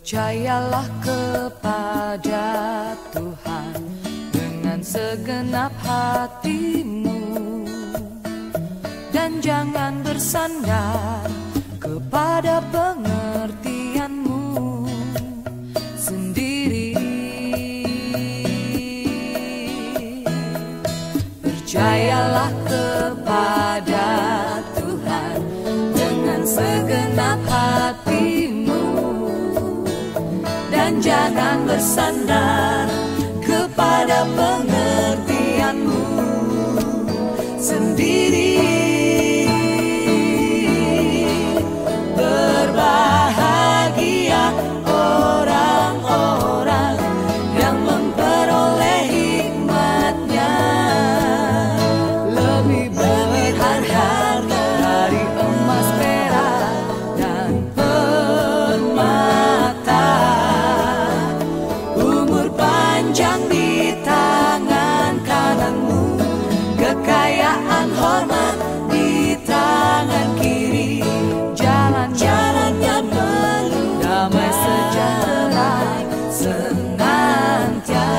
Percayalah kepada Tuhan dengan segenap hatimu, dan jangan bersandar kepada pengertianmu sendiri. Percayalah kepada Tuhan dengan segenap hatimu, dan jangan bersandar kepada pengertianmu sendiri. Berbahagia orang-orang yang memperoleh hikmat-Nya, lebih berharga dari emas, perak, dan permata. Umur panjang di tangan kananmu, kekayaan hormat di tangan kiri. Jalan-jalannya penuh damai sejahtera senantiasa.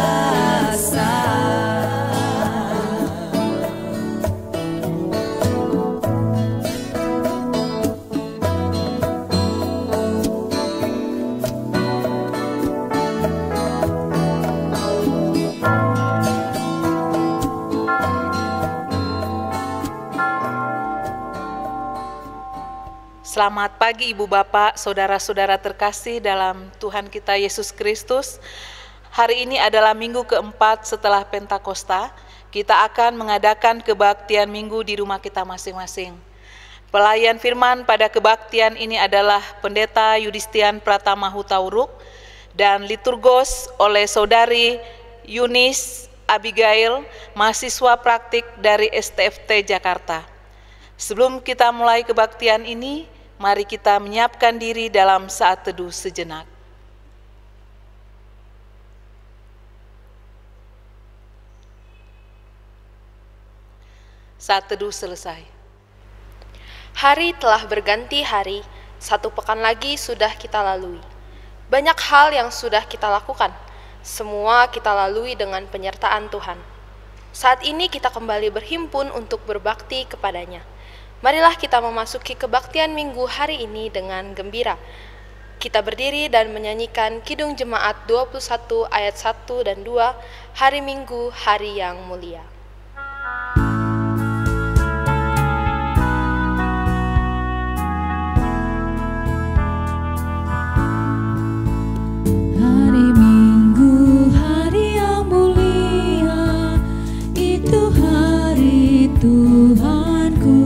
Selamat pagi Ibu Bapak, Saudara-saudara terkasih dalam Tuhan kita Yesus Kristus. Hari ini adalah minggu keempat setelah Pentakosta. Kita akan mengadakan kebaktian minggu di rumah kita masing-masing. Pelayan firman pada kebaktian ini adalah Pendeta Yudistian Pratama Hutauruk dan liturgos oleh Saudari Yunis Abigail, mahasiswa praktik dari STFT Jakarta. Sebelum kita mulai kebaktian ini, mari kita menyiapkan diri dalam saat teduh sejenak. Saat teduh selesai. Hari telah berganti hari, satu pekan lagi sudah kita lalui. Banyak hal yang sudah kita lakukan, semua kita lalui dengan penyertaan Tuhan. Saat ini kita kembali berhimpun untuk berbakti kepadanya. Marilah kita memasuki kebaktian minggu hari ini dengan gembira. Kita berdiri dan menyanyikan Kidung Jemaat 21 ayat 1 dan 2, Hari Minggu, Hari yang Mulia. Hari Minggu, hari yang mulia, itu hari Tuhanku.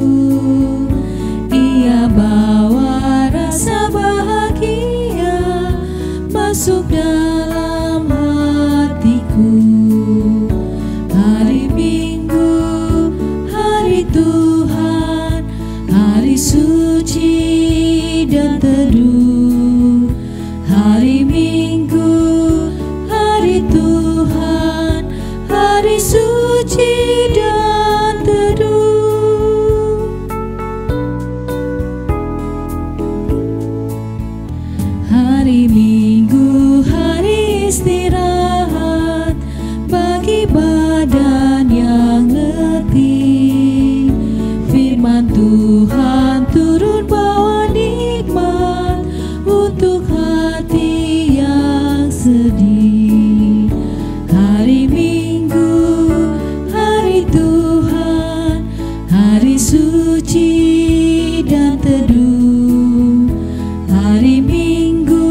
Ia bawa rasa bahagia masuk dalam hatiku. Hari Minggu, hari Tuhan, hari suci dan teduh. Hari Minggu, hari Tuhan, hari suci dan teduh. Hari Minggu, hari istirahat bagi badan yang letih. Firman Tuhan turun bawa nikmat untuk hati yang sedih. Hari Minggu, hari Tuhan, hari suci dan teduh. Hari Minggu,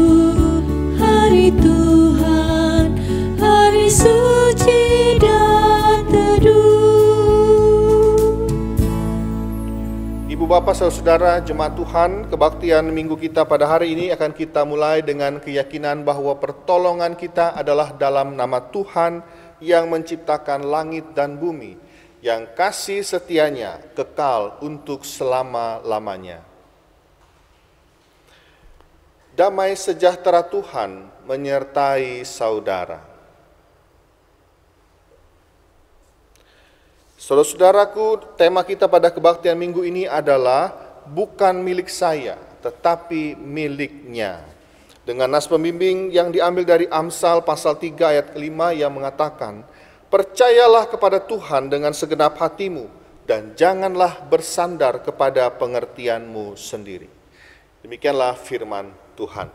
hari Tuhan, hari suci dan teduh. Ibu Bapak Saudara Jemaat Tuhan, kebaktian minggu kita pada hari ini akan kita mulai dengan keyakinan bahwa pertolongan kita adalah dalam nama Tuhan yang menciptakan langit dan bumi, yang kasih setianya kekal untuk selama-lamanya. Damai sejahtera Tuhan menyertai saudara. Saudara-saudaraku, tema kita pada kebaktian minggu ini adalah bukan milik saya, tetapi miliknya. dengan nas pembimbing yang diambil dari Amsal pasal 3 ayat 5 yang mengatakan, "Percayalah kepada Tuhan dengan segenap hatimu dan janganlah bersandar kepada pengertianmu sendiri." Demikianlah firman Tuhan.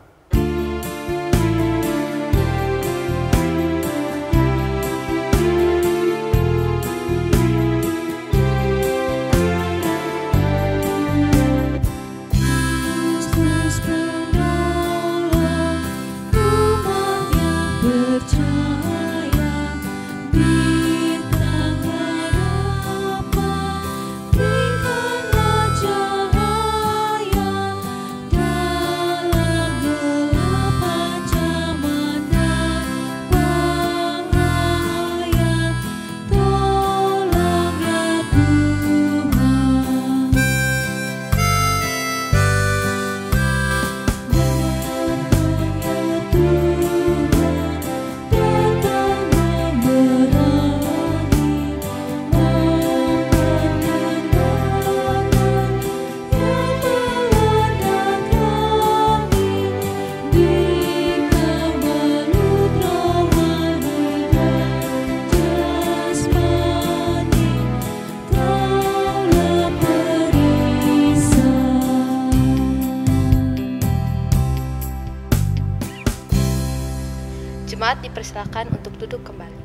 Jemaat dipersilakan untuk duduk kembali.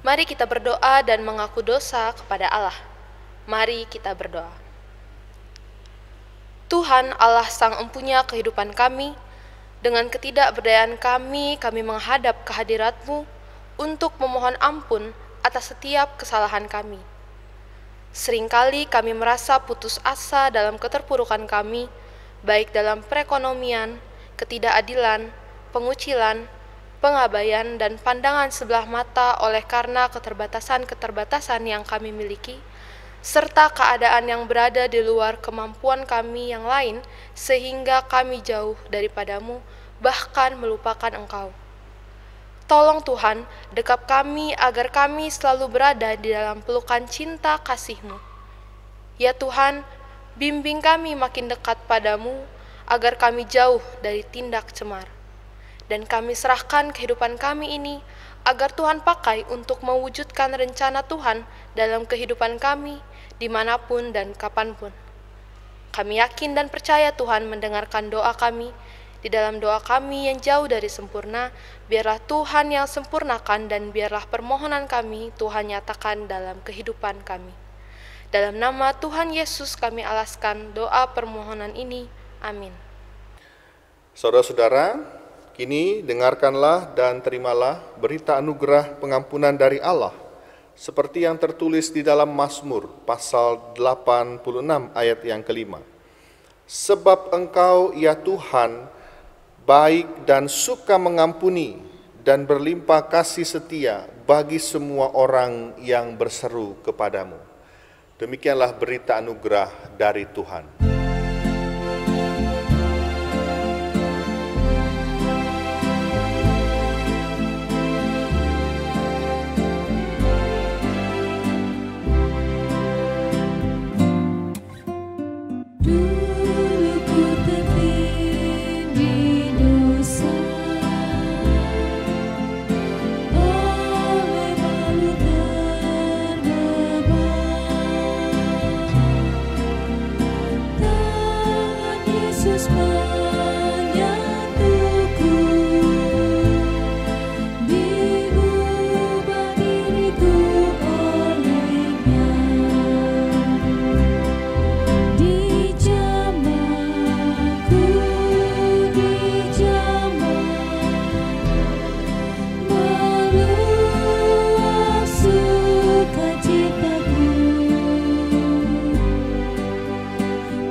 Mari kita berdoa dan mengaku dosa kepada Allah. Mari kita berdoa. Tuhan Allah Sang Empunya kehidupan kami, dengan ketidakberdayaan kami menghadap kehadirat-Mu untuk memohon ampun atas setiap kesalahan kami. Seringkali kami merasa putus asa dalam keterpurukan kami, baik dalam perekonomian, ketidakadilan, pengucilan, pengabaian, dan pandangan sebelah mata oleh karena keterbatasan-keterbatasan yang kami miliki, serta keadaan yang berada di luar kemampuan kami yang lain, sehingga kami jauh daripadamu, bahkan melupakan Engkau. Tolong Tuhan, dekap kami agar kami selalu berada di dalam pelukan cinta kasih-Mu. Ya Tuhan, bimbing kami makin dekat padamu, agar kami jauh dari tindak cemar. Dan kami serahkan kehidupan kami ini, agar Tuhan pakai untuk mewujudkan rencana Tuhan dalam kehidupan kami, dimanapun dan kapanpun. Kami yakin dan percaya Tuhan mendengarkan doa kami. Di dalam doa kami yang jauh dari sempurna, biarlah Tuhan yang sempurnakan dan biarlah permohonan kami Tuhan nyatakan dalam kehidupan kami. Dalam nama Tuhan Yesus kami alaskan doa permohonan ini. Amin. Saudara-saudara, kini dengarkanlah dan terimalah berita anugerah pengampunan dari Allah, seperti yang tertulis di dalam Mazmur pasal 86 ayat yang kelima. Sebab Engkau, ya Tuhan, baik dan suka mengampuni dan berlimpah kasih setia bagi semua orang yang berseru kepadamu. Demikianlah berita anugerah dari Tuhan.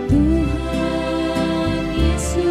Tuhan Yesus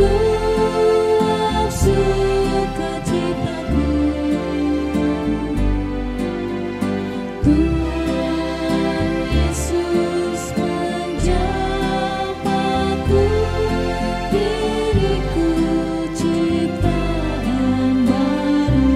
meluap sukacitaku. Tuhan Yesus menjamahku, diriku ciptaan baru.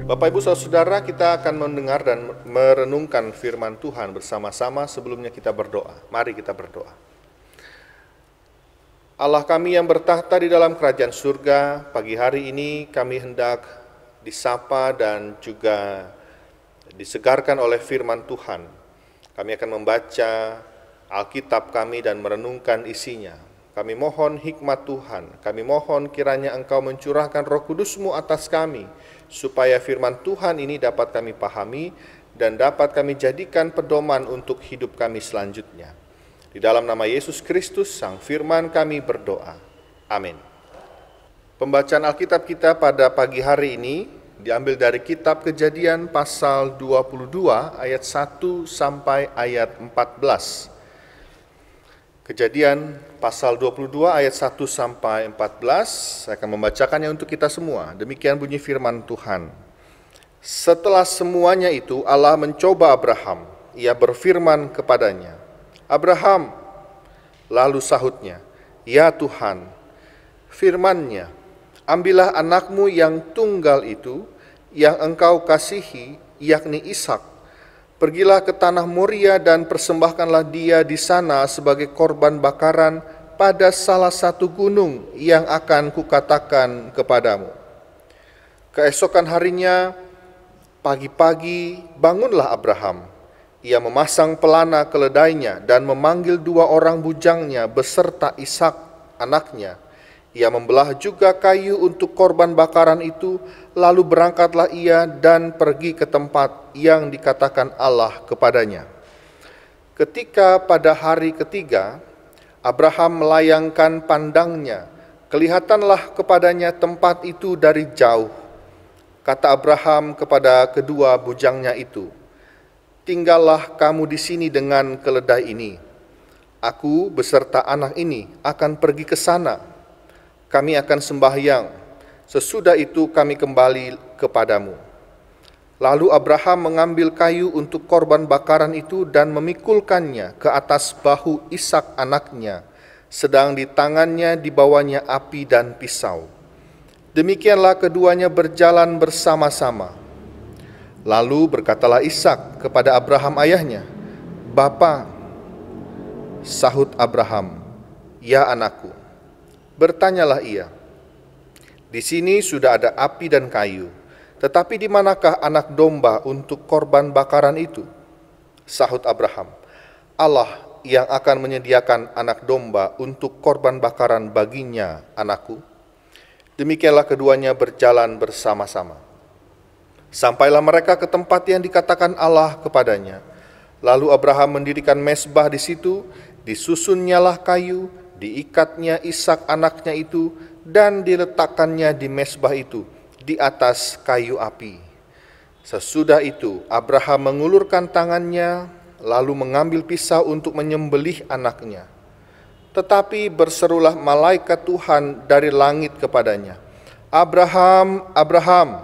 Bapak Ibu Saudara, kita akan mendengar dan merenungkan firman Tuhan bersama-sama. Sebelumnya kita berdoa. Mari kita berdoa. Allah kami yang bertahta di dalam kerajaan surga, pagi hari ini kami hendak disapa dan juga disegarkan oleh firman Tuhan. Kami akan membaca Alkitab kami dan merenungkan isinya. Kami mohon hikmat Tuhan, kami mohon kiranya Engkau mencurahkan Roh Kudus-Mu atas kami, supaya firman Tuhan ini dapat kami pahami dan dapat kami jadikan pedoman untuk hidup kami selanjutnya. Di dalam nama Yesus Kristus, Sang Firman, kami berdoa. Amin. Pembacaan Alkitab kita pada pagi hari ini diambil dari kitab Kejadian pasal 22 ayat 1 sampai ayat 14. Kejadian pasal 22 ayat 1 sampai 14, saya akan membacakannya untuk kita semua. Demikian bunyi firman Tuhan. Setelah semuanya itu Allah mencoba Abraham. Ia berfirman kepadanya, Abraham. Lalu sahutnya, ya Tuhan. Firman-Nya, ambillah anakmu yang tunggal itu, yang engkau kasihi, yakni Ishak. Pergilah ke tanah Moria dan persembahkanlah dia di sana sebagai korban bakaran pada salah satu gunung yang akan kukatakan kepadamu. Keesokan harinya, pagi-pagi, bangunlah Abraham. Ia memasang pelana keledainya dan memanggil 2 orang bujangnya beserta Ishak anaknya. Ia membelah juga kayu untuk korban bakaran itu, lalu berangkatlah ia dan pergi ke tempat yang dikatakan Allah kepadanya. Ketika pada hari ketiga, Abraham melayangkan pandangnya, kelihatanlah kepadanya tempat itu dari jauh. Kata Abraham kepada kedua bujangnya itu, tinggallah kamu di sini dengan keledai ini. Aku beserta anak ini akan pergi ke sana. Kami akan sembahyang, sesudah itu kami kembali kepadamu. Lalu Abraham mengambil kayu untuk korban bakaran itu dan memikulkannya ke atas bahu Ishak anaknya, sedang di tangannya dibawanya api dan pisau. Demikianlah keduanya berjalan bersama-sama. Lalu berkatalah Ishak kepada Abraham ayahnya, Bapa. Sahut Abraham, ya anakku. Bertanyalah ia, di sini sudah ada api dan kayu, tetapi di manakah anak domba untuk korban bakaran itu? Sahut Abraham, Allah yang akan menyediakan anak domba untuk korban bakaran baginya, anakku. Demikianlah keduanya berjalan bersama-sama. Sampailah mereka ke tempat yang dikatakan Allah kepadanya. Lalu Abraham mendirikan mezbah di situ, disusunnyalah kayu, diikatnya Ishak anaknya itu, dan diletakkannya di mezbah itu, di atas kayu api. Sesudah itu, Abraham mengulurkan tangannya, lalu mengambil pisau untuk menyembelih anaknya. Tetapi berserulah malaikat Tuhan dari langit kepadanya, Abraham, Abraham.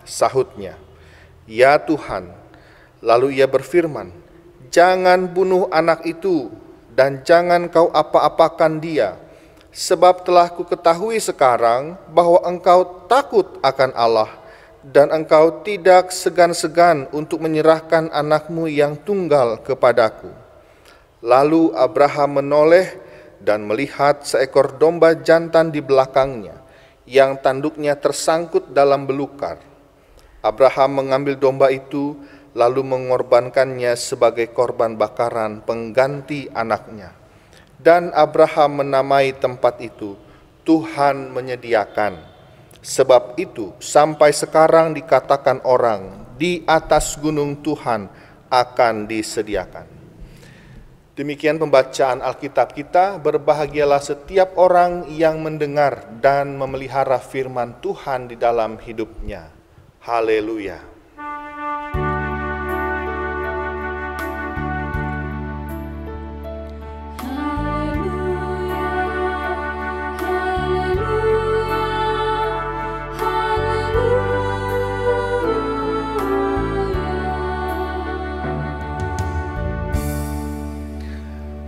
Sahutnya, ya Tuhan. Lalu ia berfirman, jangan bunuh anak itu, dan jangan kau apa-apakan dia, sebab telah kuketahui sekarang bahwa engkau takut akan Allah, dan engkau tidak segan-segan untuk menyerahkan anakmu yang tunggal kepadaku. Lalu Abraham menoleh dan melihat seekor domba jantan di belakangnya, yang tanduknya tersangkut dalam belukar. Abraham mengambil domba itu, lalu mengorbankannya sebagai korban bakaran pengganti anaknya. Dan Abraham menamai tempat itu, Tuhan menyediakan. Sebab itu sampai sekarang dikatakan orang, di atas gunung Tuhan akan disediakan. Demikian pembacaan Alkitab kita. Berbahagialah setiap orang yang mendengar dan memelihara firman Tuhan di dalam hidupnya. Haleluya.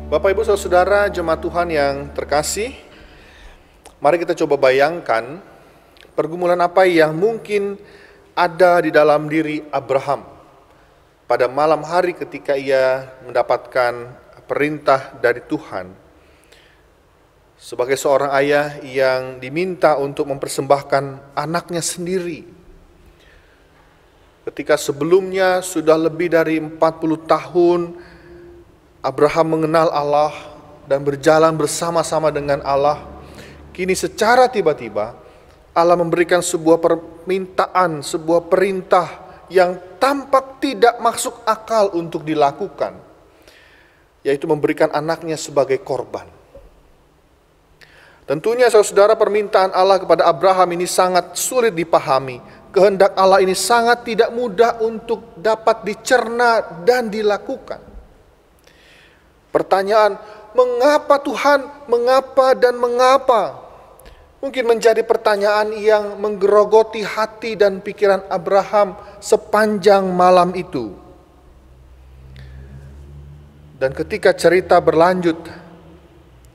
Bapak, Ibu, Saudara, jemaat Tuhan yang terkasih, mari kita coba bayangkan pergumulan apa yang mungkin ada di dalam diri Abraham pada malam hari ketika ia mendapatkan perintah dari Tuhan. Sebagai seorang ayah yang diminta untuk mempersembahkan anaknya sendiri. Ketika sebelumnya sudah lebih dari 40 tahun Abraham mengenal Allah dan berjalan bersama-sama dengan Allah, kini secara tiba-tiba Allah memberikan sebuah permintaan, sebuah perintah yang tampak tidak masuk akal untuk dilakukan, yaitu memberikan anaknya sebagai korban. Tentunya saudara, permintaan Allah kepada Abraham ini sangat sulit dipahami. Kehendak Allah ini sangat tidak mudah untuk dapat dicerna dan dilakukan. Pertanyaan, mengapa Tuhan, mengapa dan mengapa? Mungkin menjadi pertanyaan yang menggerogoti hati dan pikiran Abraham sepanjang malam itu. Dan ketika cerita berlanjut,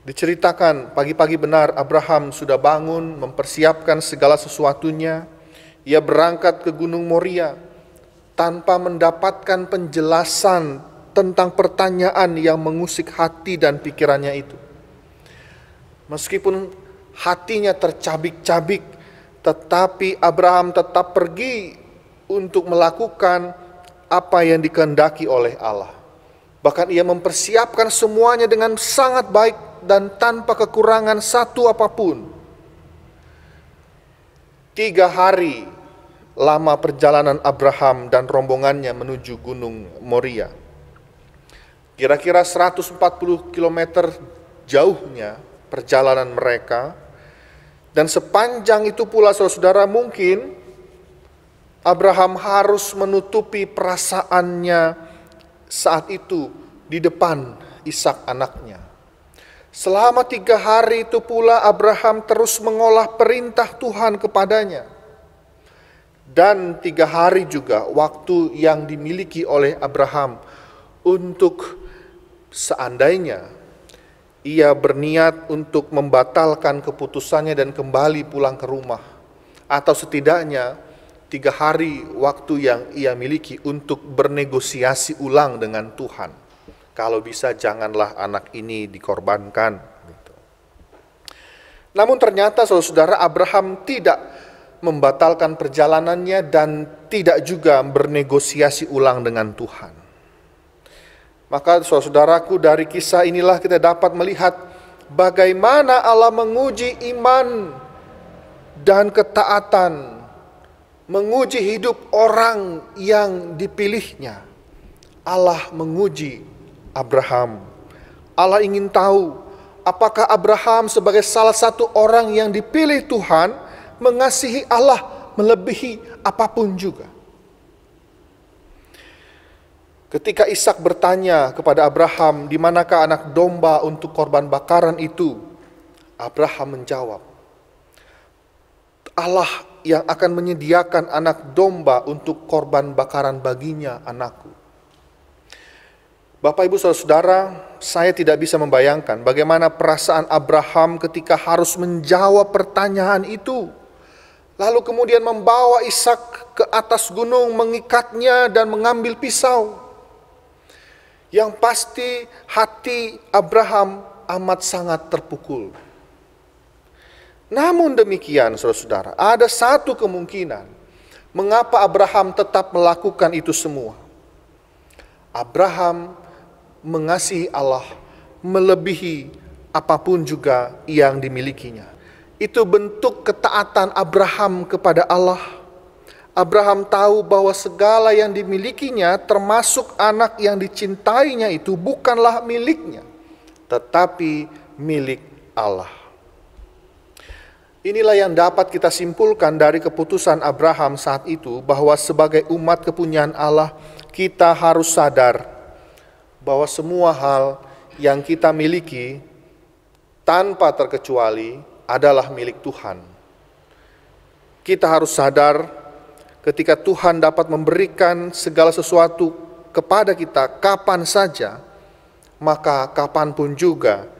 diceritakan pagi-pagi benar Abraham sudah bangun, mempersiapkan segala sesuatunya. Ia berangkat ke Gunung Moria tanpa mendapatkan penjelasan tentang pertanyaan yang mengusik hati dan pikirannya itu. Meskipun hatinya tercabik-cabik, tetapi Abraham tetap pergi untuk melakukan apa yang dikehendaki oleh Allah. Bahkan ia mempersiapkan semuanya dengan sangat baik dan tanpa kekurangan satu apapun. 3 hari lama perjalanan Abraham dan rombongannya menuju Gunung Moria. Kira-kira 140 km jauhnya perjalanan mereka. Dan sepanjang itu pula saudara, mungkin Abraham harus menutupi perasaannya saat itu di depan Ishak anaknya. Selama 3 hari itu pula Abraham terus mengolah perintah Tuhan kepadanya. Dan 3 hari juga waktu yang dimiliki oleh Abraham untuk seandainya ia berniat untuk membatalkan keputusannya dan kembali pulang ke rumah, atau setidaknya 3 hari waktu yang ia miliki untuk bernegosiasi ulang dengan Tuhan. Kalau bisa janganlah anak ini dikorbankan. Namun ternyata saudara, Abraham tidak membatalkan perjalanannya dan tidak juga bernegosiasi ulang dengan Tuhan. Maka saudaraku, dari kisah inilah kita dapat melihat bagaimana Allah menguji iman dan ketaatan, menguji hidup orang yang dipilihnya. Allah menguji Abraham. Allah ingin tahu apakah Abraham sebagai salah satu orang yang dipilih Tuhan mengasihi Allah melebihi apapun juga. Ketika Ishak bertanya kepada Abraham, di manakah anak domba untuk korban bakaran itu? Abraham menjawab, Allah yang akan menyediakan anak domba untuk korban bakaran baginya, anakku. Bapak, Ibu, Saudara, saya tidak bisa membayangkan bagaimana perasaan Abraham ketika harus menjawab pertanyaan itu. Lalu kemudian membawa Ishak ke atas gunung, mengikatnya dan mengambil pisau. Yang pasti hati Abraham amat sangat terpukul. Namun demikian saudara-saudara, ada satu kemungkinan mengapa Abraham tetap melakukan itu semua. Abraham mengasihi Allah melebihi apapun juga yang dimilikinya. Itu bentuk ketaatan Abraham kepada Allah. Abraham tahu bahwa segala yang dimilikinya, termasuk anak yang dicintainya itu, bukanlah miliknya, tetapi milik Allah. Inilah yang dapat kita simpulkan dari keputusan Abraham saat itu, bahwa sebagai umat kepunyaan Allah, kita harus sadar bahwa semua hal yang kita miliki tanpa terkecuali adalah milik Tuhan. Kita harus sadar ketika Tuhan dapat memberikan segala sesuatu kepada kita kapan saja, maka kapanpun juga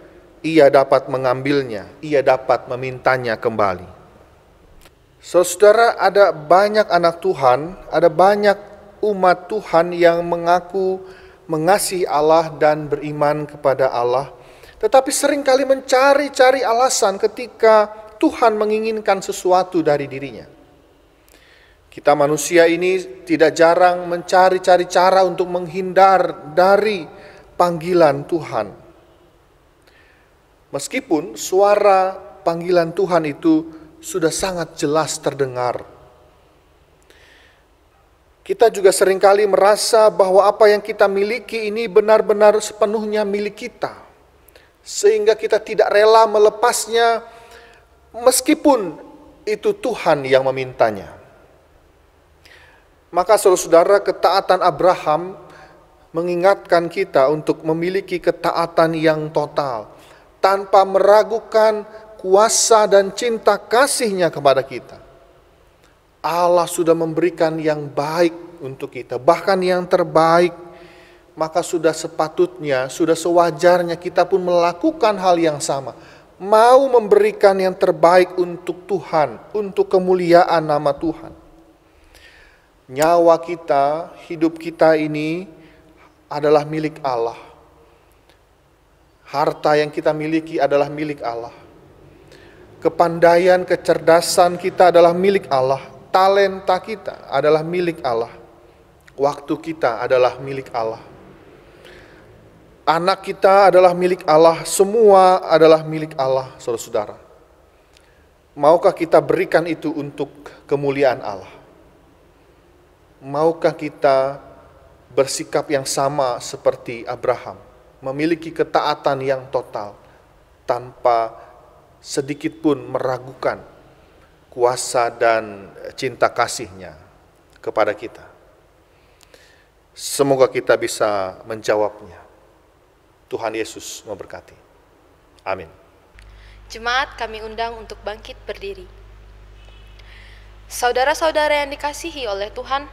ia dapat mengambilnya, ia dapat memintanya kembali. Saudara, ada banyak anak Tuhan, ada banyak umat Tuhan yang mengaku mengasihi Allah dan beriman kepada Allah, tetapi seringkali mencari-cari alasan ketika Tuhan menginginkan sesuatu dari dirinya. Kita manusia ini tidak jarang mencari-cari cara untuk menghindar dari panggilan Tuhan. Meskipun suara panggilan Tuhan itu sudah sangat jelas terdengar. Kita juga seringkali merasa bahwa apa yang kita miliki ini benar-benar sepenuhnya milik kita. Sehingga kita tidak rela melepasnya meskipun itu Tuhan yang memintanya. Maka saudara-saudara, ketaatan Abraham mengingatkan kita untuk memiliki ketaatan yang total, tanpa meragukan kuasa dan cinta kasih-Nya kepada kita. Allah sudah memberikan yang baik untuk kita, bahkan yang terbaik. Maka sudah sepatutnya, sudah sewajarnya kita pun melakukan hal yang sama. Mau memberikan yang terbaik untuk Tuhan, untuk kemuliaan nama Tuhan. Nyawa kita, hidup kita ini adalah milik Allah. Harta yang kita miliki adalah milik Allah. Kepandaian, kecerdasan kita adalah milik Allah. Talenta kita adalah milik Allah. Waktu kita adalah milik Allah. Anak kita adalah milik Allah. Semua adalah milik Allah, saudara-saudara. Maukah kita berikan itu untuk kemuliaan Allah? Maukah kita bersikap yang sama seperti Abraham, memiliki ketaatan yang total, tanpa sedikit pun meragukan kuasa dan cinta kasih-Nya kepada kita? Semoga kita bisa menjawabnya. Tuhan Yesus memberkati. Amin. Jemaat, kami undang untuk bangkit berdiri. Saudara-saudara yang dikasihi oleh Tuhan,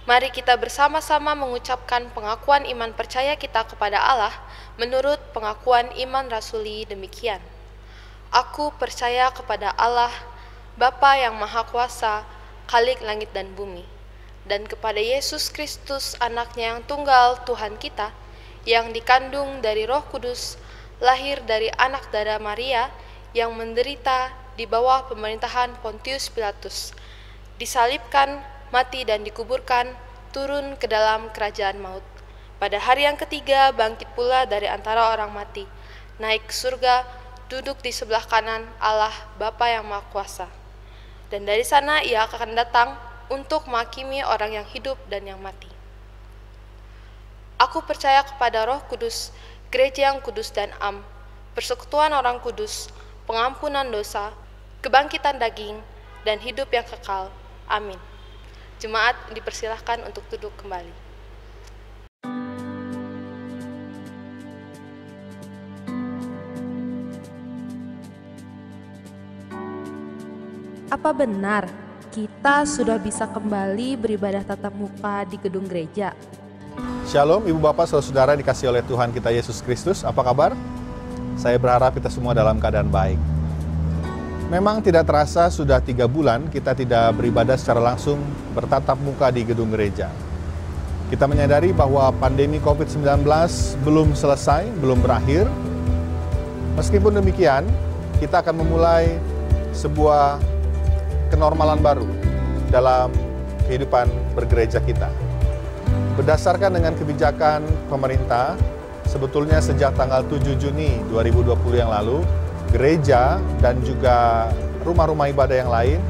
mari kita bersama-sama mengucapkan pengakuan iman percaya kita kepada Allah menurut pengakuan iman rasuli demikian. Aku percaya kepada Allah, Bapa yang Maha Kuasa, Khalik langit dan bumi, dan kepada Yesus Kristus, Anak-Nya yang tunggal, Tuhan kita, yang dikandung dari Roh Kudus, lahir dari anak darah Maria, yang menderita di bawah pemerintahan Pontius Pilatus, disalibkan, mati dan dikuburkan, turun ke dalam kerajaan maut. Pada hari yang ketiga bangkit pula dari antara orang mati, naik ke surga, duduk di sebelah kanan Allah Bapa yang Maha Kuasa. Dan dari sana Ia akan datang untuk menghakimi orang yang hidup dan yang mati. Aku percaya kepada Roh Kudus, gereja yang kudus dan am, persekutuan orang kudus, pengampunan dosa, kebangkitan daging, dan hidup yang kekal. Amin. Jemaat dipersilahkan untuk duduk kembali. Apa benar kita sudah bisa kembali beribadah tatap muka di gedung gereja? Shalom Ibu Bapak Saudara dikasih oleh Tuhan kita Yesus Kristus. Apa kabar? Saya berharap kita semua dalam keadaan baik. Memang tidak terasa sudah 3 bulan kita tidak beribadah secara langsung bertatap muka di gedung gereja. Kita menyadari bahwa pandemi COVID-19 belum selesai, belum berakhir. Meskipun demikian, kita akan memulai sebuah kenormalan baru dalam kehidupan bergereja kita. Berdasarkan dengan kebijakan pemerintah, sebetulnya sejak tanggal 7 Juni 2020 yang lalu, gereja dan juga rumah-rumah ibadah yang lain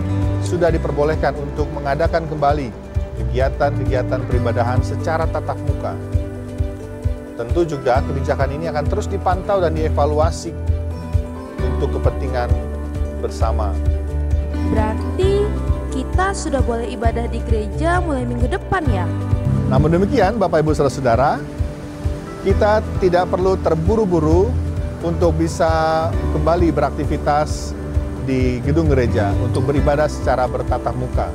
sudah diperbolehkan untuk mengadakan kembali kegiatan-kegiatan peribadahan secara tatap muka. Tentu juga kebijakan ini akan terus dipantau dan dievaluasi untuk kepentingan bersama. Berarti kita sudah boleh ibadah di gereja mulai minggu depan ya? Namun demikian, Bapak Ibu Saudara-saudara, kita tidak perlu terburu-buru untuk bisa kembali beraktivitas di gedung gereja untuk beribadah secara bertatap muka.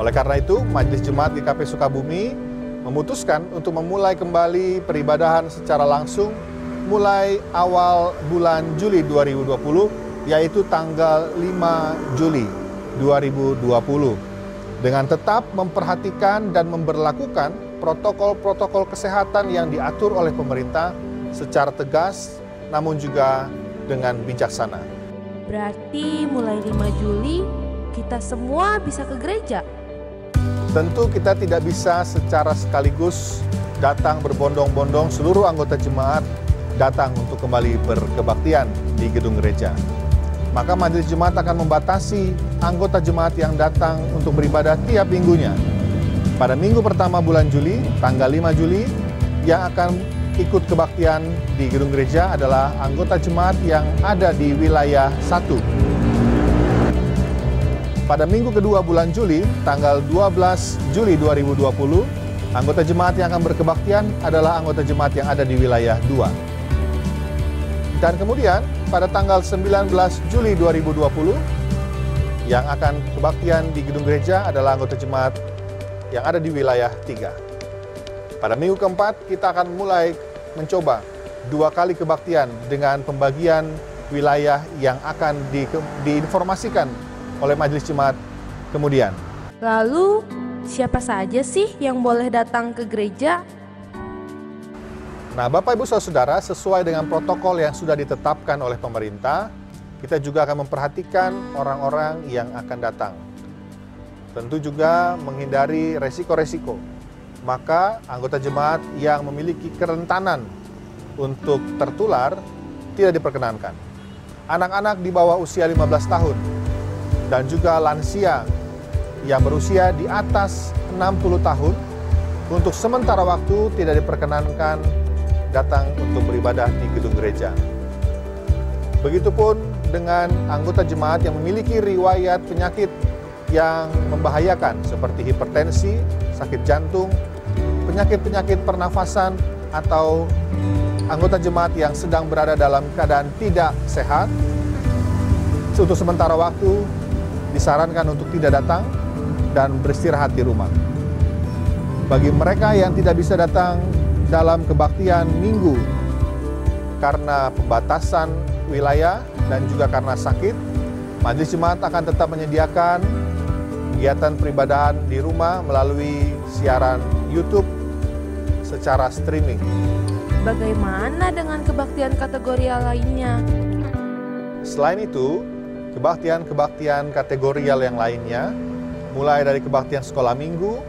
Oleh karena itu, Majelis Jemaat GKP Sukabumi memutuskan untuk memulai kembali peribadahan secara langsung mulai awal bulan Juli 2020, yaitu tanggal 5 Juli 2020. Dengan tetap memperhatikan dan memberlakukan protokol-protokol kesehatan yang diatur oleh pemerintah secara tegas, namun juga dengan bijaksana. Berarti mulai 5 Juli kita semua bisa ke gereja. Tentu kita tidak bisa secara sekaligus datang berbondong-bondong seluruh anggota jemaat datang untuk kembali berkebaktian di gedung gereja. Maka majelis jemaat akan membatasi anggota jemaat yang datang untuk beribadah tiap minggunya. Pada minggu pertama bulan Juli, tanggal 5 Juli, yang akan ikut kebaktian di gedung gereja adalah anggota jemaat yang ada di wilayah 1. Pada minggu kedua bulan Juli, tanggal 12 Juli 2020, anggota jemaat yang akan berkebaktian adalah anggota jemaat yang ada di wilayah 2. Dan kemudian pada tanggal 19 Juli 2020 yang akan kebaktian di gedung gereja adalah anggota jemaat yang ada di wilayah 3. Pada minggu keempat kita akan mulai mencoba 2 kali kebaktian dengan pembagian wilayah yang akan diinformasikan oleh majelis jemaat kemudian. Lalu, siapa saja sih yang boleh datang ke gereja? Nah, Bapak Ibu Saudara, sesuai dengan protokol yang sudah ditetapkan oleh pemerintah, kita juga akan memperhatikan orang-orang yang akan datang. Tentu juga menghindari resiko-resiko. Maka anggota jemaat yang memiliki kerentanan untuk tertular tidak diperkenankan. Anak-anak di bawah usia 15 tahun dan juga lansia yang berusia di atas 60 tahun untuk sementara waktu tidak diperkenankan datang untuk beribadah di gedung gereja. Begitupun dengan anggota jemaat yang memiliki riwayat penyakit yang membahayakan seperti hipertensi, sakit jantung, penyakit-penyakit pernafasan, atau anggota jemaat yang sedang berada dalam keadaan tidak sehat. Untuk sementara waktu disarankan untuk tidak datang dan beristirahat di rumah. Bagi mereka yang tidak bisa datang dalam kebaktian minggu karena pembatasan wilayah dan juga karena sakit, majelis jemaat akan tetap menyediakan kegiatan peribadahan di rumah melalui siaran YouTube secara streaming. Bagaimana dengan kebaktian kategorial lainnya? Selain itu, kebaktian-kebaktian kategorial yang lainnya, mulai dari kebaktian sekolah minggu,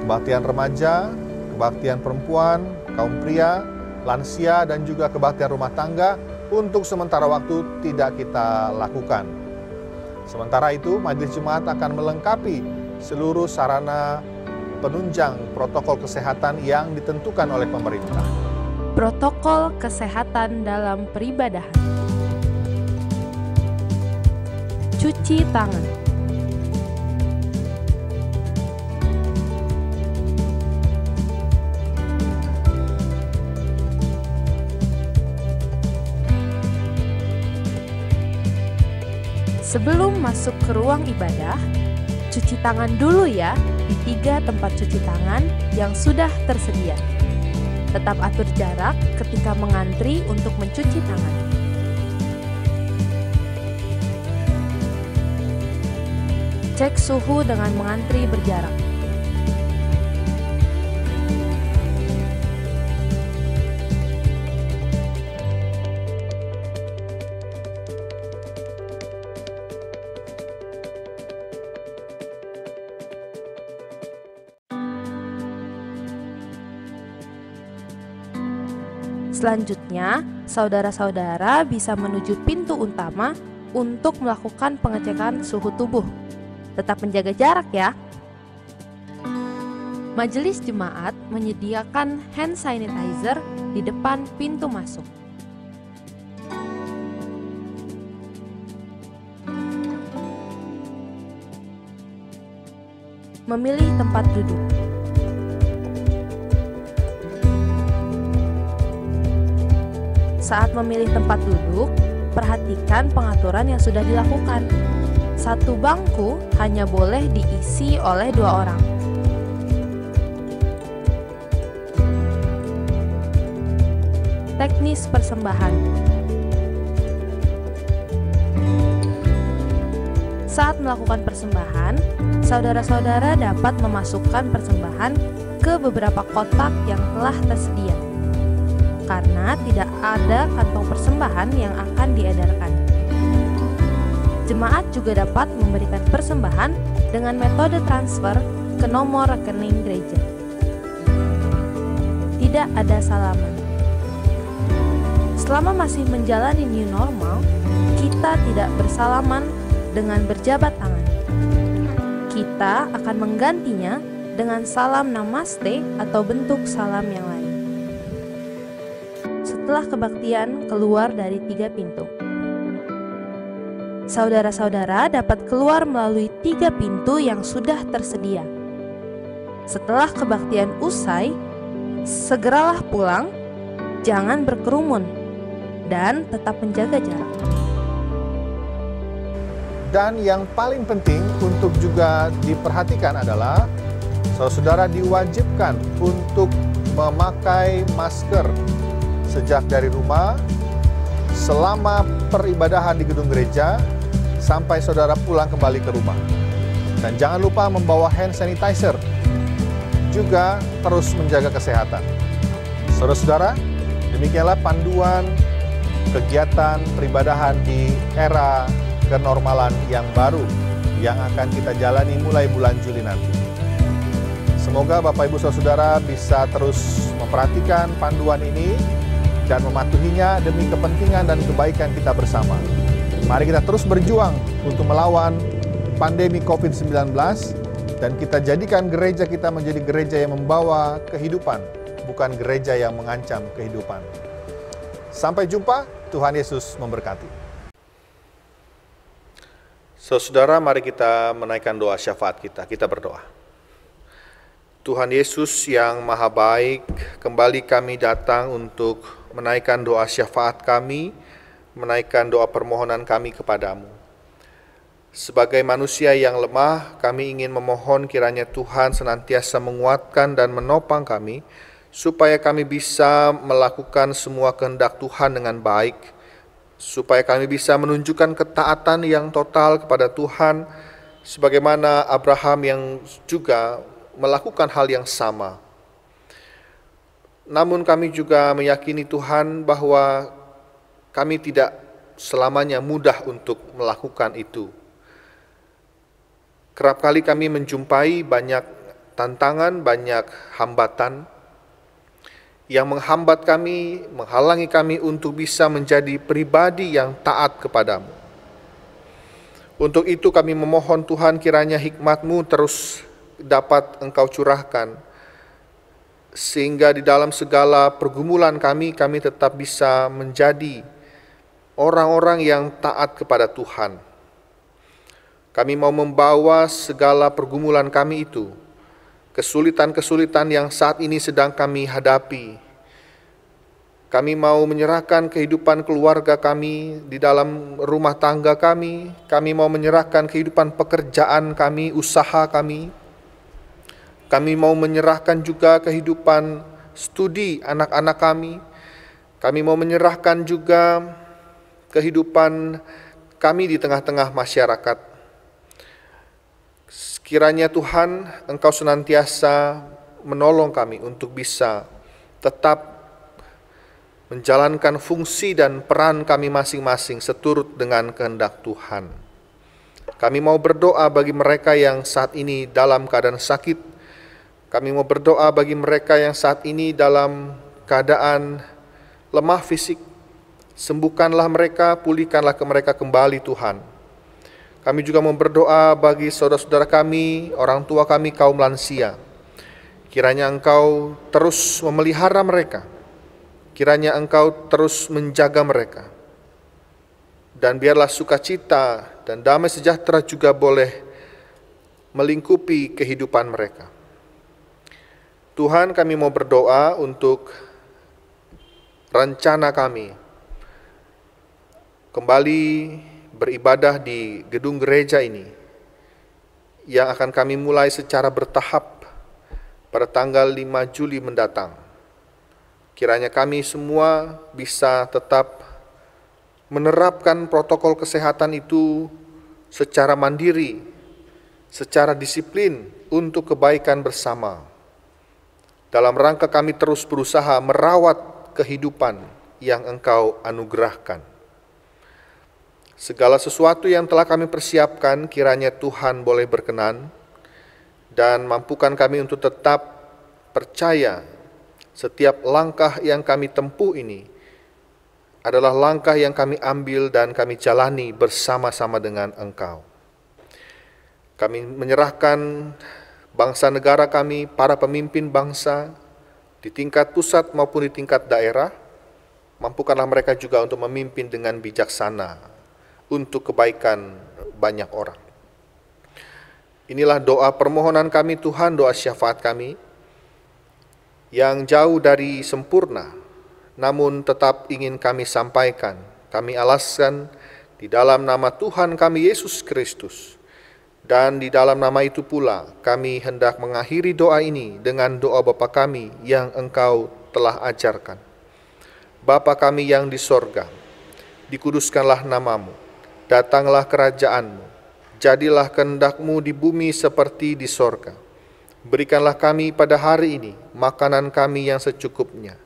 kebaktian remaja, kebaktian perempuan, kaum pria, lansia, dan juga kebaktian rumah tangga untuk sementara waktu tidak kita lakukan. Sementara itu, majelis jemaat akan melengkapi seluruh sarana penunjang protokol kesehatan yang ditentukan oleh pemerintah. Protokol kesehatan dalam peribadahan. Cuci tangan. Sebelum masuk ke ruang ibadah, cuci tangan dulu ya di 3 tempat cuci tangan yang sudah tersedia. Tetap atur jarak ketika mengantri untuk mencuci tangan. Cek suhu dengan mengantri berjarak. Selanjutnya, saudara-saudara bisa menuju pintu utama untuk melakukan pengecekan suhu tubuh. Tetap menjaga jarak ya. Majelis jemaat menyediakan hand sanitizer di depan pintu masuk. Memilih tempat duduk. Saat memilih tempat duduk, perhatikan pengaturan yang sudah dilakukan. 1 bangku hanya boleh diisi oleh 2 orang. teknis persembahan. Saat melakukan persembahan, saudara-saudara dapat memasukkan persembahan ke beberapa kotak yang telah tersedia, karena tidak ada kantong persembahan yang akan diedarkan. Jemaat juga dapat memberikan persembahan dengan metode transfer ke nomor rekening gereja. Tidak ada salaman. Selama masih menjalani new normal, kita tidak bersalaman dengan berjabat tangan. Kita akan menggantinya dengan salam namaste atau bentuk salam yang lain. Setelah kebaktian keluar dari 3 pintu, saudara-saudara dapat keluar melalui 3 pintu yang sudah tersedia. Setelah kebaktian usai, segeralah pulang, jangan berkerumun, dan tetap menjaga jarak. Dan yang paling penting untuk juga diperhatikan adalah saudara diwajibkan untuk memakai masker sejak dari rumah selama peribadahan di gedung gereja sampai saudara pulang kembali ke rumah. Dan jangan lupa membawa hand sanitizer, juga terus menjaga kesehatan. Saudara-saudara, demikianlah panduan kegiatan peribadahan di era kenormalan yang baru yang akan kita jalani mulai bulan Juli nanti. Semoga Bapak Ibu Saudara bisa terus memperhatikan panduan ini dan mematuhinya demi kepentingan dan kebaikan kita bersama. Mari kita terus berjuang untuk melawan pandemi COVID-19 dan kita jadikan gereja kita menjadi gereja yang membawa kehidupan, bukan gereja yang mengancam kehidupan. Sampai jumpa, Tuhan Yesus memberkati. Saudara, mari kita menaikkan doa syafaat kita. Kita berdoa. Tuhan Yesus yang Maha Baik, kembali kami datang untuk menaikkan doa syafaat kami, menaikkan doa permohonan kami kepadamu. Sebagai manusia yang lemah, kami ingin memohon kiranya Tuhan senantiasa menguatkan dan menopang kami, supaya kami bisa melakukan semua kehendak Tuhan dengan baik, supaya kami bisa menunjukkan ketaatan yang total kepada Tuhan, sebagaimana Abraham yang juga melakukan hal yang sama. Namun kami juga meyakini Tuhan bahwa kami tidak selamanya mudah untuk melakukan itu. Kerap kali kami menjumpai banyak tantangan, banyak hambatan yang menghambat kami, menghalangi kami untuk bisa menjadi pribadi yang taat kepadamu. Untuk itu kami memohon Tuhan kiranya hikmat-Mu terus dapat Engkau curahkan, sehingga di dalam segala pergumulan kami tetap bisa menjadi orang-orang yang taat kepada Tuhan. Kami mau membawa segala pergumulan kami itu, kesulitan-kesulitan yang saat ini sedang kami hadapi. Kami mau menyerahkan kehidupan keluarga kami di dalam rumah tangga kami mau menyerahkan kehidupan pekerjaan kami, usaha kami. Kami mau menyerahkan juga kehidupan studi anak-anak kami. Kami mau menyerahkan juga kehidupan kami di tengah-tengah masyarakat. Kiranya Tuhan, Engkau senantiasa menolong kami untuk bisa tetap menjalankan fungsi dan peran kami masing-masing seturut dengan kehendak Tuhan. Kami mau berdoa bagi mereka yang saat ini dalam keadaan sakit. Kami mau berdoa bagi mereka yang saat ini dalam keadaan lemah fisik. Sembuhkanlah mereka, pulihkanlah mereka kembali Tuhan. Kami juga mau berdoa bagi saudara-saudara kami, orang tua kami, kaum lansia. Kiranya Engkau terus memelihara mereka. Kiranya Engkau terus menjaga mereka. Dan biarlah sukacita dan damai sejahtera juga boleh melingkupi kehidupan mereka. Tuhan, kami mau berdoa untuk rencana kami kembali beribadah di gedung gereja ini yang akan kami mulai secara bertahap pada tanggal 5 Juli mendatang. Kiranya kami semua bisa tetap menerapkan protokol kesehatan itu secara mandiri, secara disiplin untuk kebaikan bersama. Dalam rangka kami terus berusaha merawat kehidupan yang Engkau anugerahkan. Segala sesuatu yang telah kami persiapkan, kiranya Tuhan boleh berkenan dan mampukan kami untuk tetap percaya setiap langkah yang kami tempuh ini adalah langkah yang kami ambil dan kami jalani bersama-sama dengan Engkau. Kami menyerahkan bangsa negara kami, para pemimpin bangsa, di tingkat pusat maupun di tingkat daerah, mampukanlah mereka juga untuk memimpin dengan bijaksana, untuk kebaikan banyak orang. Inilah doa permohonan kami Tuhan, doa syafaat kami, yang jauh dari sempurna, namun tetap ingin kami sampaikan, kami alaskan di dalam nama Tuhan kami Yesus Kristus. Dan di dalam nama itu pula kami hendak mengakhiri doa ini dengan doa Bapa kami yang Engkau telah ajarkan. Bapa kami yang di sorga, dikuduskanlah namamu, datanglah kerajaanmu, jadilah kehendak-Mu di bumi seperti di sorga. Berikanlah kami pada hari ini makanan kami yang secukupnya,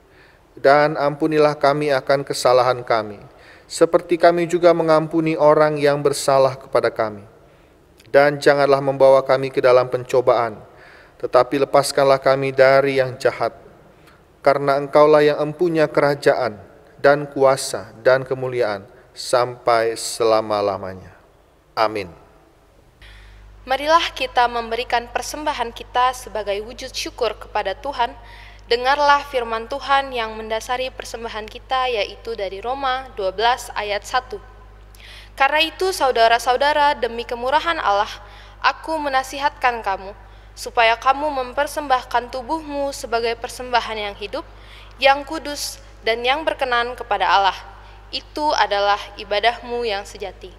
dan ampunilah kami akan kesalahan kami, seperti kami juga mengampuni orang yang bersalah kepada kami. Dan janganlah membawa kami ke dalam pencobaan, tetapi lepaskanlah kami dari yang jahat. Karena Engkaulah yang empunya kerajaan dan kuasa dan kemuliaan sampai selama-lamanya. Amin. Marilah kita memberikan persembahan kita sebagai wujud syukur kepada Tuhan. Dengarlah firman Tuhan yang mendasari persembahan kita, yaitu dari Roma 12 ayat 1. Karena itu saudara-saudara, demi kemurahan Allah, aku menasihatkan kamu, supaya kamu mempersembahkan tubuhmu sebagai persembahan yang hidup, yang kudus, dan yang berkenan kepada Allah. Itu adalah ibadahmu yang sejati.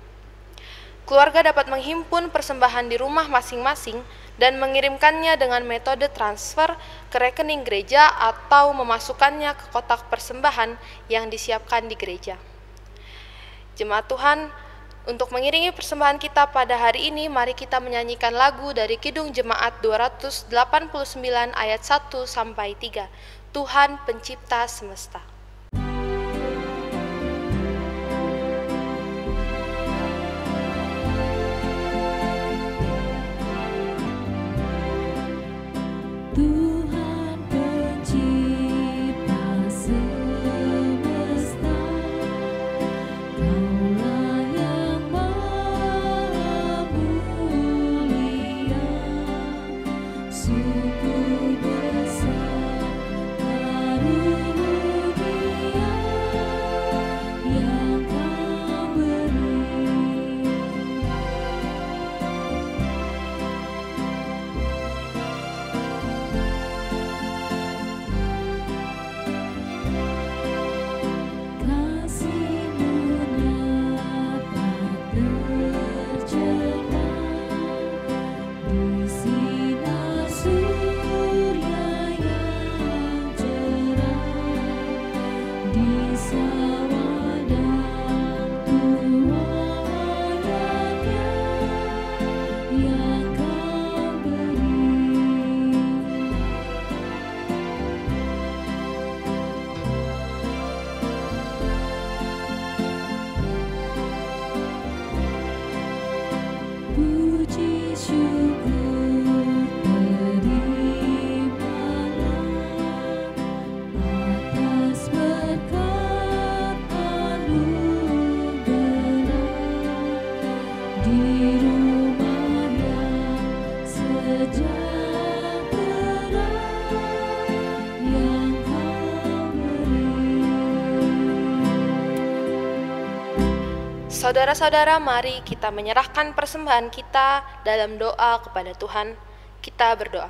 Keluarga dapat menghimpun persembahan di rumah masing-masing dan mengirimkannya dengan metode transfer ke rekening gereja atau memasukkannya ke kotak persembahan yang disiapkan di gereja. Jemaat Tuhan, untuk mengiringi persembahan kita pada hari ini, mari kita menyanyikan lagu dari Kidung Jemaat 289 ayat 1 sampai 3. Tuhan Pencipta Semesta. Tuhan Pencipta semesta, Kaulah yang maha mulia, sungguh besar karunia yang Kau beri. Kasih-Mu nyata tercerah di sinar surya yang cerah, di sawah dan tuayannya yang Kau beri. Puji syukur terimalah atas berkat anugerah di rumah yang sejahtera yang Kau beri. Saudara-saudara, mari kita menyerahkan persembahan kita dalam doa kepada Tuhan. Kita berdoa.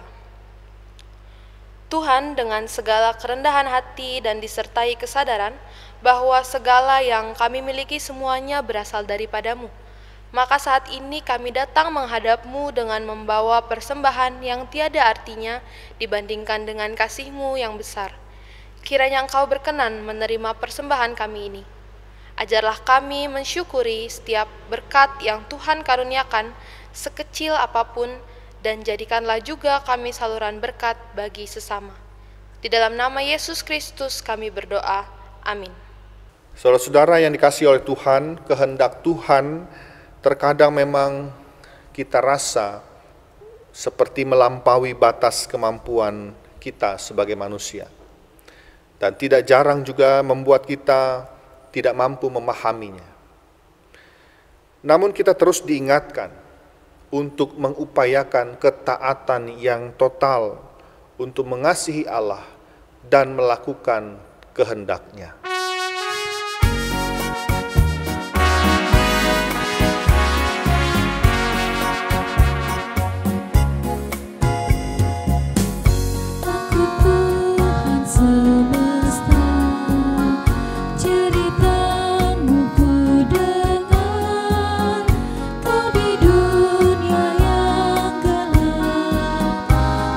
Tuhan, dengan segala kerendahan hati dan disertai kesadaran bahwa segala yang kami miliki semuanya berasal daripada-Mu, maka saat ini kami datang menghadap-Mu dengan membawa persembahan yang tiada artinya dibandingkan dengan kasih-Mu yang besar. Kiranya Engkau berkenan menerima persembahan kami ini. Ajarlah kami mensyukuri setiap berkat yang Tuhan karuniakan, sekecil apapun, dan jadikanlah juga kami saluran berkat bagi sesama. Di dalam nama Yesus Kristus kami berdoa. Amin. Saudara-saudara yang dikasihi oleh Tuhan, kehendak Tuhan terkadang memang kita rasa seperti melampaui batas kemampuan kita sebagai manusia. Dan tidak jarang juga membuat kita tidak mampu memahaminya. Namun kita terus diingatkan untuk mengupayakan ketaatan yang total untuk mengasihi Allah dan melakukan kehendak-Nya. Aku Tuhan semesta, ceritamu ku dengar. Kau di dunia yang gelap,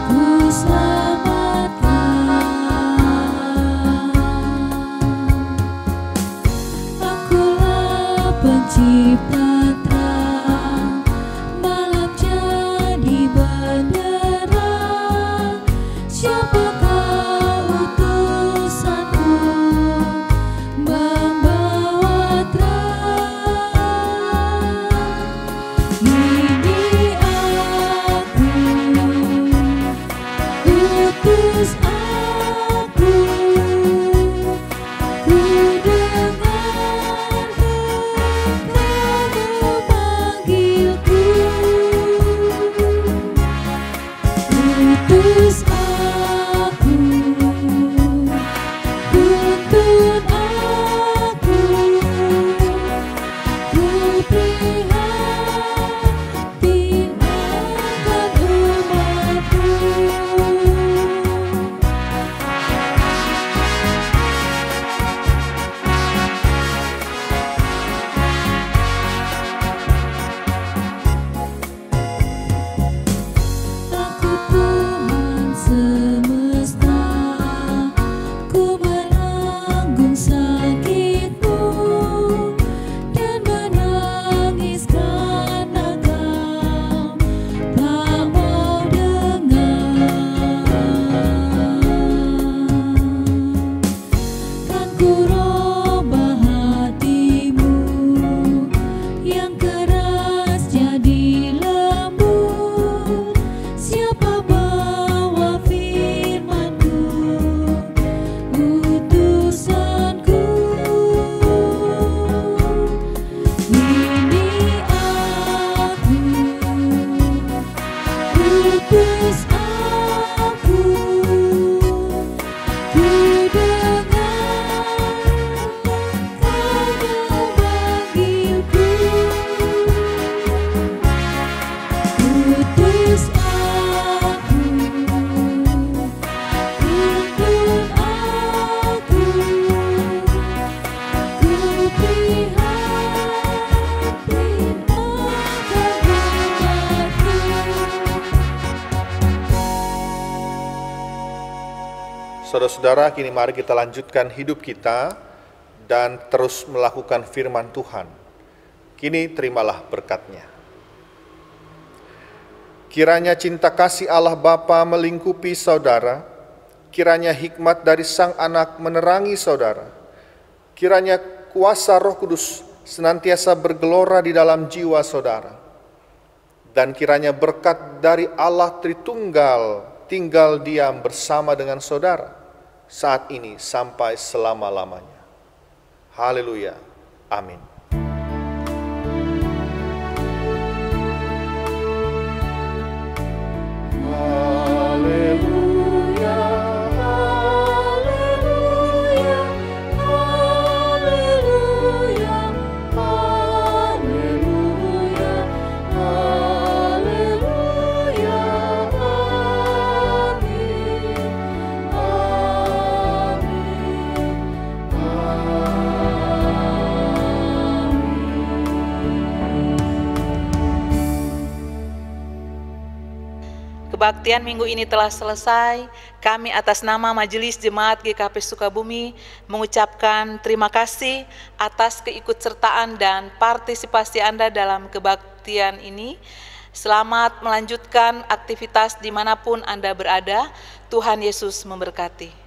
ku selamatkan. Akulah pencipta terang, malam jadi benderang. Siapakah utusanku membawa terang? Ini aku, utus aku. Ku dengar engkau memanggilku. Utus aku, tuntun aku, ku prihatin akan umatku. Aku Tuhan semesta, ku menanggung sakitmu dan menangis karena kau tak mau dengar. Kan ku robah hatimu yang keras jadi lembut. Siapa bawa firman-Ku, utusanku? Ini aku, utus aku. Ku dengar engkau memanggilku. Utus aku, tuntun aku, ku prihatin akan umatku. Saudara-saudara, kini mari kita lanjutkan hidup kita dan terus melakukan firman Tuhan. Kini terimalah berkat-Nya. Kiranya cinta kasih Allah Bapa melingkupi saudara, kiranya hikmat dari Sang Anak menerangi saudara, kiranya kuasa Roh Kudus senantiasa bergelora di dalam jiwa saudara, dan kiranya berkat dari Allah Tritunggal tinggal diam bersama dengan saudara saat ini sampai selama-lamanya. Haleluya. Amin. Haleluya, haleluya, haleluya, haleluya, haleluya, amin, amin, kebaktian minggu ini telah selesai, kami atas nama Majelis Jemaat GKP Sukabumi mengucapkan terima kasih atas keikutsertaan dan partisipasi Anda dalam kebaktian ini. Selamat melanjutkan aktivitas dimanapun Anda berada. Tuhan Yesus memberkati.